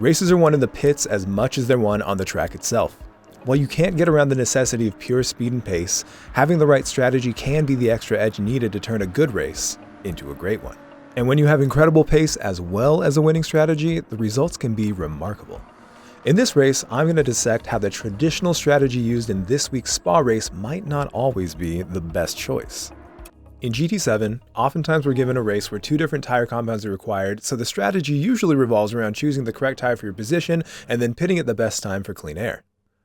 Races are won in the pits as much as they're won on the track itself. While you can't get around the necessity of pure speed and pace, having the right strategy can be the extra edge needed to turn a good race into a great one. And when you have incredible pace as well as a winning strategy, the results can be remarkable. In this race, I'm going to dissect how the traditional strategy used in this week's Spa race might not always be the best choice. In GT7, oftentimes we're given a race where 2 different tire compounds are required, so the strategy usually revolves around choosing the correct tire for your position and then pitting at the best time for clean air.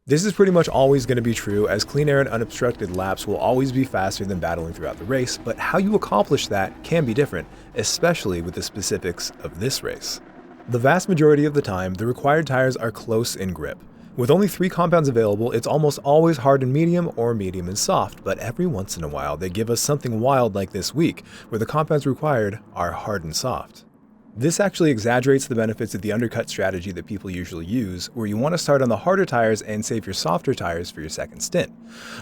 This is pretty much always going to be true, as clean air and unobstructed laps will always be faster than battling throughout the race, but how you accomplish that can be different, especially with the specifics of this race. The vast majority of the time, the required tires are close in grip. With only 3 compounds available, it's almost always hard and medium or medium and soft, but every once in a while they give us something wild like this week, where the compounds required are hard and soft. This actually exaggerates the benefits of the undercut strategy that people usually use, where you want to start on the harder tires and save your softer tires for your second stint.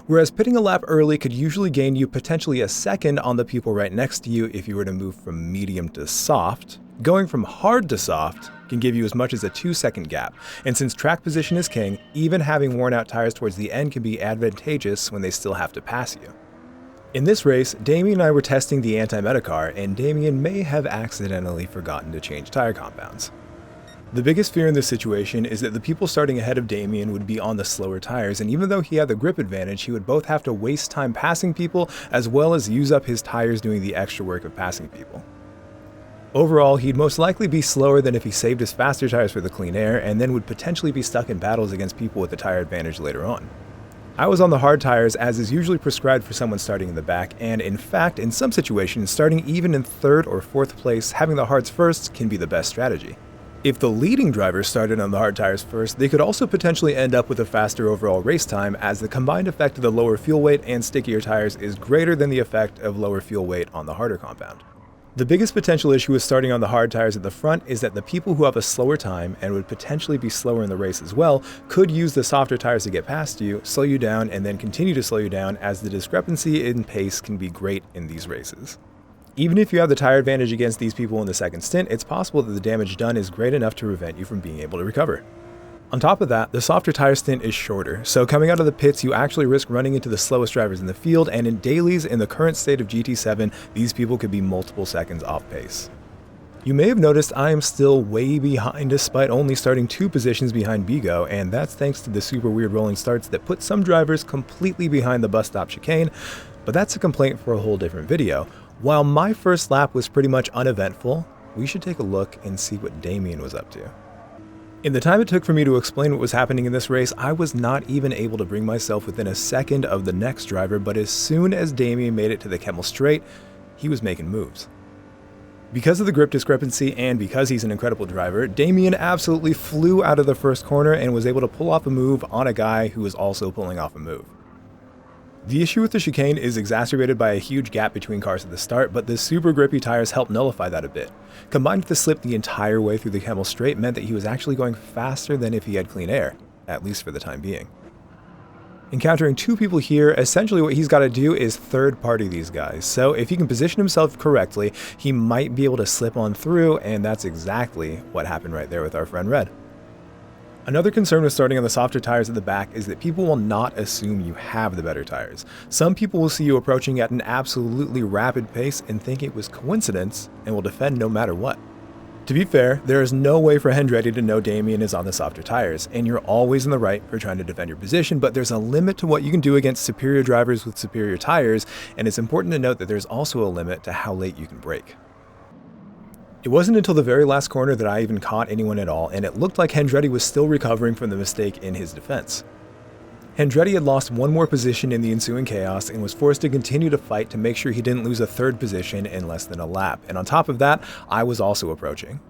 Whereas pitting a lap early could usually gain you potentially a second on the people right next to you if you were to move from medium to soft, going from hard to soft can give you as much as a 2-second gap, and since track position is king, even having worn out tires towards the end can be advantageous when they still have to pass you. In this race, Damian and I were testing the anti-meta car, and Damian may have accidentally forgotten to change tire compounds. The biggest fear in this situation is that the people starting ahead of Damian would be on the slower tires, and even though he had the grip advantage, he would both have to waste time passing people as well as use up his tires doing the extra work of passing people. Overall, he'd most likely be slower than if he saved his faster tires for the clean air, and then would potentially be stuck in battles against people with the tire advantage later on. I was on the hard tires, as is usually prescribed for someone starting in the back, and in fact, in some situations, starting even in 3rd or 4th place, having the hards first can be the best strategy. If the leading driver started on the hard tires first, they could also potentially end up with a faster overall race time, as the combined effect of the lower fuel weight and stickier tires is greater than the effect of lower fuel weight on the harder compound. The biggest potential issue with starting on the hard tires at the front is that the people who have a slower time and would potentially be slower in the race as well could use the softer tires to get past you, slow you down, and then continue to slow you down, as the discrepancy in pace can be great in these races. Even if you have the tire advantage against these people in the second stint, it's possible that the damage done is great enough to prevent you from being able to recover. On top of that, the softer tire stint is shorter, so coming out of the pits you actually risk running into the slowest drivers in the field, and in dailies in the current state of GT7, these people could be multiple seconds off pace. You may have noticed I am still way behind despite only starting 2 positions behind Bigo, and that's thanks to the super weird rolling starts that put some drivers completely behind the bus stop chicane, but that's a complaint for a whole different video. While my first lap was pretty much uneventful, we should take a look and see what Damian was up to. In the time it took for me to explain what was happening in this race, I was not even able to bring myself within a second of the next driver, but as soon as Damian made it to the Kemmel straight, he was making moves. Because of the grip discrepancy and because he's an incredible driver, Damian absolutely flew out of the first corner and was able to pull off a move on a guy who was also pulling off a move. The issue with the chicane is exacerbated by a huge gap between cars at the start, but the super grippy tires help nullify that a bit. Combined with the slip the entire way through the Kemmel straight meant that he was actually going faster than if he had clean air, at least for the time being. Encountering 2 people here, essentially what he's got to do is third party these guys, so if he can position himself correctly, he might be able to slip on through, and that's exactly what happened right there with our friend Red. Another concern with starting on the softer tires at the back is that people will not assume you have the better tires. Some people will see you approaching at an absolutely rapid pace and think it was coincidence and will defend no matter what. To be fair, there is no way for Handbrake to know Damian is on the softer tires, and you're always in the right for trying to defend your position, but there's a limit to what you can do against superior drivers with superior tires, and it's important to note that there's also a limit to how late you can brake. It wasn't until the very last corner that I even caught anyone at all, and it looked like Handbrake was still recovering from the mistake in his defense. Handbrake had lost 1 more position in the ensuing chaos and was forced to continue to fight to make sure he didn't lose a 3rd position in less than a lap, and on top of that, I was also approaching.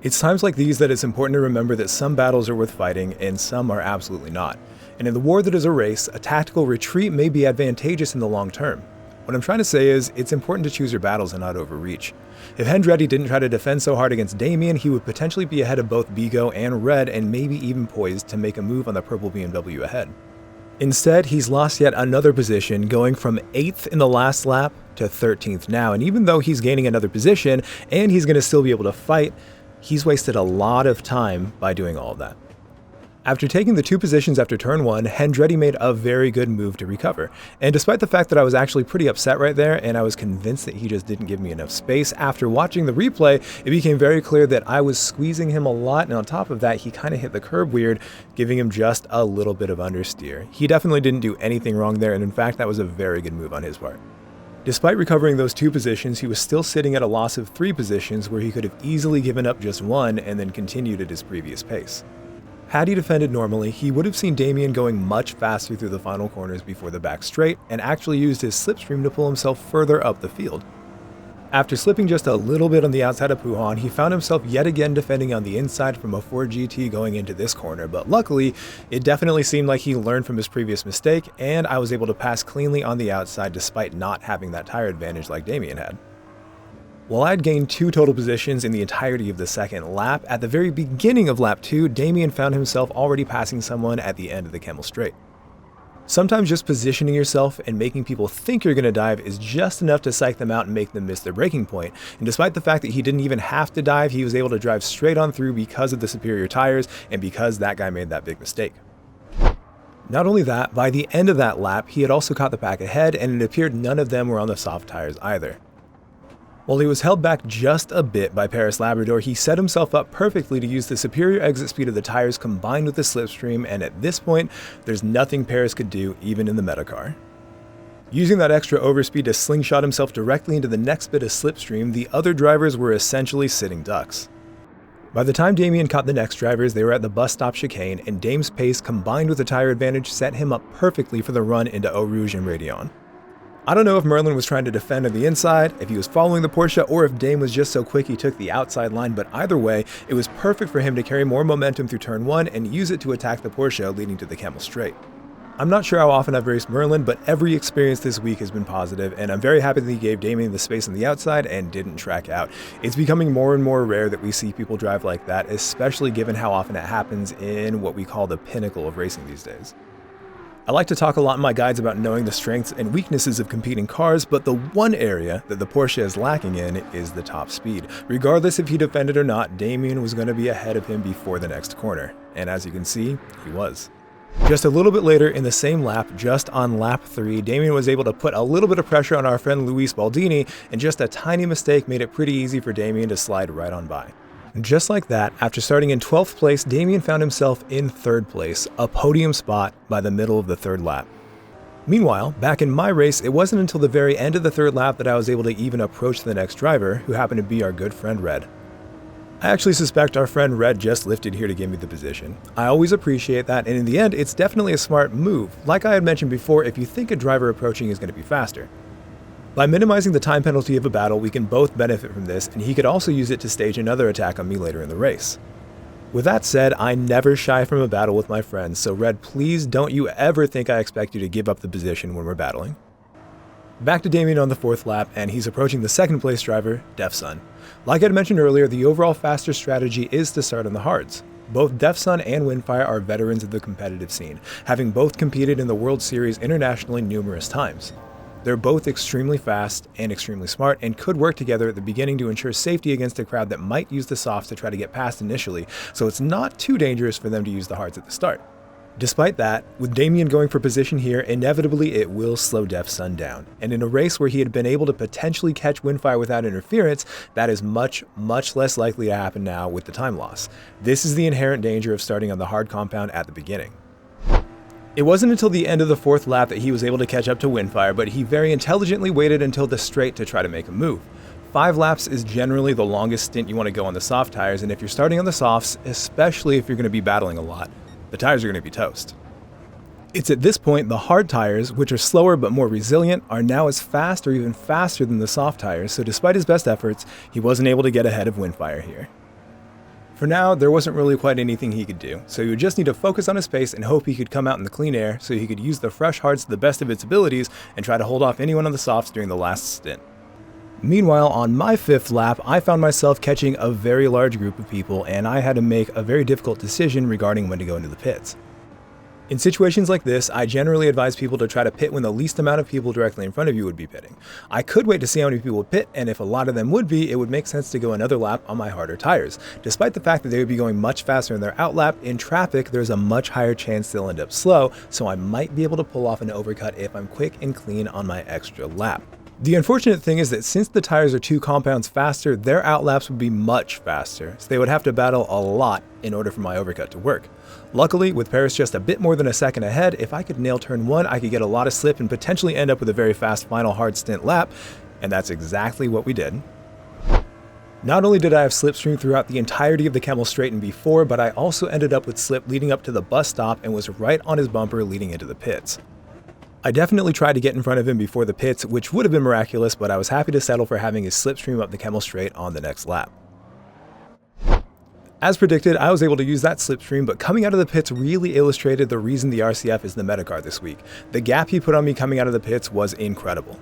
It's times like these that it's important to remember that some battles are worth fighting and some are absolutely not. And in the war that is a race, a tactical retreat may be advantageous in the long term. What I'm trying to say is, it's important to choose your battles and not overreach. If Handbrake didn't try to defend so hard against Damian, he would potentially be ahead of both Bigo and Red, and maybe even poised to make a move on the purple BMW ahead. Instead, he's lost yet another position, going from 8th in the last lap to 13th now, and even though he's gaining another position, and he's going to still be able to fight, He's wasted a lot of time by doing all of that. After taking the 2 positions after turn 1, Handbrake made a very good move to recover, and despite the fact that I was actually pretty upset right there and I was convinced that he just didn't give me enough space, after watching the replay, it became very clear that I was squeezing him a lot, and on top of that, he kind of hit the curb weird, giving him just a little bit of understeer. He definitely didn't do anything wrong there, and in fact, that was a very good move on his part. Despite recovering those 2 positions, he was still sitting at a loss of 3 positions where he could have easily given up just 1 and then continued at his previous pace. Had he defended normally, he would have seen Damian going much faster through the final corners before the back straight and actually used his slipstream to pull himself further up the field. After slipping just a little bit on the outside of Puhan, he found himself yet again defending on the inside from a Ford GT going into this corner, but luckily, it definitely seemed like he learned from his previous mistake, and I was able to pass cleanly on the outside despite not having that tire advantage like Damian had. While I'd gained 2 total positions in the entirety of the second lap, at the very beginning of lap 2, Damian found himself already passing someone at the end of the Camel Straight. Sometimes just positioning yourself and making people think you're going to dive is just enough to psych them out and make them miss their braking point, and despite the fact that he didn't even have to dive, he was able to drive straight on through because of the superior tires and because that guy made that big mistake. Not only that, by the end of that lap, he had also caught the pack ahead, and it appeared none of them were on the soft tires either. While he was held back just a bit by Paris Labrador, he set himself up perfectly to use the superior exit speed of the tires combined with the slipstream, and at this point, there's nothing Paris could do even in the metacar. Using that extra overspeed to slingshot himself directly into the next bit of slipstream, the other drivers were essentially sitting ducks. By the time Damian caught the next drivers, they were at the bus stop chicane, and Dame's pace combined with the tire advantage set him up perfectly for the run into Eau Rouge and Raidillon. I don't know if Merlin was trying to defend on the inside, if he was following the Porsche, or if Dame was just so quick he took the outside line, but either way, it was perfect for him to carry more momentum through turn 1 and use it to attack the Porsche leading to the Camel Straight. I'm not sure how often I've raced Merlin, but every experience this week has been positive, and I'm very happy that he gave Damian the space on the outside and didn't track out. It's becoming more and more rare that we see people drive like that, especially given how often it happens in what we call the pinnacle of racing these days. I like to talk a lot in my guides about knowing the strengths and weaknesses of competing cars, but the one area that the Porsche is lacking in is the top speed. Regardless if he defended or not, Damian was going to be ahead of him before the next corner, and as you can see, he was. Just a little bit later in the same lap, just on lap 3, Damian was able to put a little bit of pressure on our friend Luis Baldini, and just a tiny mistake made it pretty easy for Damian to slide right on by. Just like that, after starting in 12th place, Damian found himself in 3rd place, a podium spot by the middle of the 3rd lap. Meanwhile, back in my race, it wasn't until the very end of the 3rd lap that I was able to even approach the next driver, who happened to be our good friend Red. I actually suspect our friend Red just lifted here to give me the position. I always appreciate that, and in the end, it's definitely a smart move. Like I had mentioned before, if you think a driver approaching is going to be faster. By minimizing the time penalty of a battle, we can both benefit from this, and he could also use it to stage another attack on me later in the race. With that said, I never shy from a battle with my friends, so Red, please don't you ever think I expect you to give up the position when we're battling. Back to Damian on the 4th lap, and he's approaching the 2nd place driver, Defsun. Like I had mentioned earlier, the overall faster strategy is to start on the hards. Both Defsun and Windfire are veterans of the competitive scene, having both competed in the World Series internationally numerous times. They're both extremely fast and extremely smart and could work together at the beginning to ensure safety against a crowd that might use the softs to try to get past initially, so it's not too dangerous for them to use the hards at the start. Despite that, with Damian going for position here, inevitably it will slow Defsun down, and in a race where he had been able to potentially catch Windfire without interference, that is much less likely to happen now with the time loss. This is the inherent danger of starting on the hard compound at the beginning. It wasn't until the end of the 4th lap that he was able to catch up to Windfire, but he very intelligently waited until the straight to try to make a move. 5 laps is generally the longest stint you want to go on the soft tires, and if you're starting on the softs, especially if you're going to be battling a lot, the tires are going to be toast. It's at this point the hard tires, which are slower but more resilient, are now as fast or even faster than the soft tires, so despite his best efforts, he wasn't able to get ahead of Windfire here. For now, there wasn't really quite anything he could do, so he would just need to focus on his pace and hope he could come out in the clean air so he could use the fresh hards to the best of its abilities and try to hold off anyone on the softs during the last stint. Meanwhile, on my 5th lap, I found myself catching a very large group of people, and I had to make a very difficult decision regarding when to go into the pits. In situations like this, I generally advise people to try to pit when the least amount of people directly in front of you would be pitting. I could wait to see how many people would pit, and if a lot of them would be, it would make sense to go another lap on my harder tires. Despite the fact that they would be going much faster in their outlap, in traffic there's a much higher chance they'll end up slow, so I might be able to pull off an overcut if I'm quick and clean on my extra lap. The unfortunate thing is that since the tires are 2 compounds faster, their outlaps would be much faster, so they would have to battle a lot in order for my overcut to work. Luckily, with Paris just a bit more than a second ahead, if I could nail turn 1, I could get a lot of slip and potentially end up with a very fast final hard stint lap, and that's exactly what we did. Not only did I have slipstream throughout the entirety of the Camel Straight and before, but I also ended up with slip leading up to the bus stop and was right on his bumper leading into the pits. I definitely tried to get in front of him before the pits, which would have been miraculous, but I was happy to settle for having his slipstream up the Camel Straight on the next lap. As predicted, I was able to use that slipstream, but coming out of the pits really illustrated the reason the RCF is the meta car this week. The gap he put on me coming out of the pits was incredible.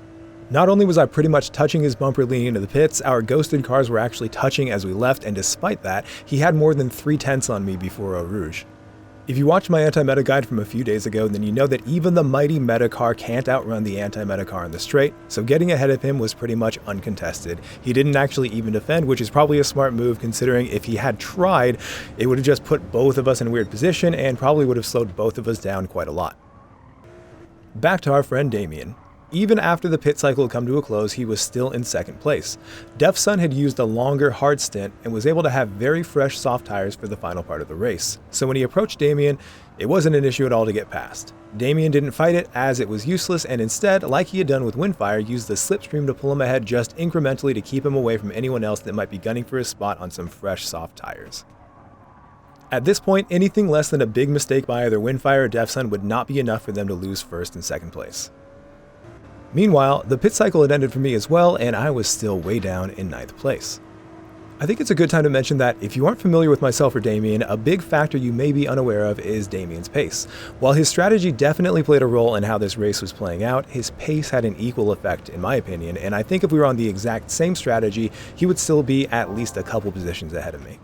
Not only was I pretty much touching his bumper leading into the pits, our ghosted cars were actually touching as we left, and despite that, he had more than 3/10 on me before Eau Rouge. If you watched my anti-meta guide from a few days ago, then you know that even the mighty meta car can't outrun the anti-meta car on the straight, so getting ahead of him was pretty much uncontested. He didn't actually even defend, which is probably a smart move considering if he had tried, it would have just put both of us in a weird position and probably would have slowed both of us down quite a lot. Back to our friend Damian. Even after the pit cycle had come to a close, he was still in second place. Defsun had used a longer hard stint and was able to have very fresh soft tires for the final part of the race. So when he approached Damian, it wasn't an issue at all to get past. Damian didn't fight it as it was useless and instead, like he had done with Windfire, used the slipstream to pull him ahead just incrementally to keep him away from anyone else that might be gunning for his spot on some fresh soft tires. At this point, anything less than a big mistake by either Windfire or Defsun would not be enough for them to lose first and second place. Meanwhile, the pit cycle had ended for me as well, and I was still way down in 9th place. I think it's a good time to mention that if you aren't familiar with myself or Damian, a big factor you may be unaware of is Damian's pace. While his strategy definitely played a role in how this race was playing out, his pace had an equal effect in my opinion, and I think if we were on the exact same strategy, he would still be at least a couple positions ahead of me.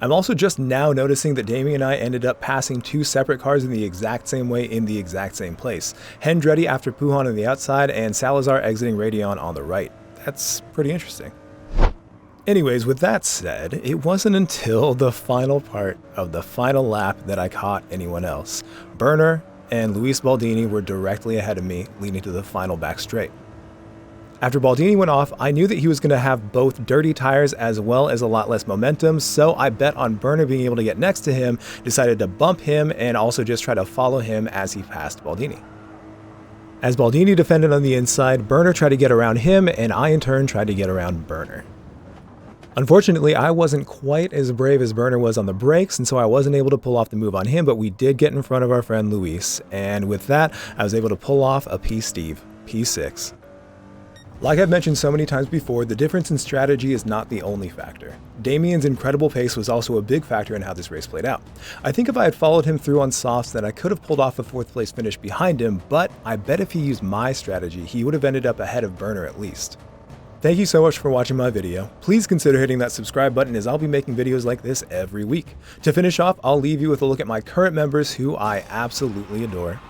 I'm also just now noticing that Damian and I ended up passing 2 separate cars in the exact same way in the exact same place. Hendretti after Puhan on the outside and Salazar exiting Radeon on the right. That's pretty interesting. Anyways, with that said, it wasn't until the final part of the final lap that I caught anyone else. Berner and Luis Baldini were directly ahead of me leading to the final back straight. After Baldini went off, I knew that he was going to have both dirty tires as well as a lot less momentum, so I bet on Berner being able to get next to him, decided to bump him and also just try to follow him as he passed Baldini. As Baldini defended on the inside, Berner tried to get around him and I in turn tried to get around Berner. Unfortunately, I wasn't quite as brave as Berner was on the brakes, and so I wasn't able to pull off the move on him, but we did get in front of our friend Luis, and with that, I was able to pull off a P-Steve, P6. Like I've mentioned so many times before, the difference in strategy is not the only factor. Damian's incredible pace was also a big factor in how this race played out. I think if I had followed him through on softs, then I could have pulled off a 4th place finish behind him, but I bet if he used my strategy, he would have ended up ahead of Berner at least. Thank you so much for watching my video. Please consider hitting that subscribe button as I'll be making videos like this every week. To finish off, I'll leave you with a look at my current members who I absolutely adore.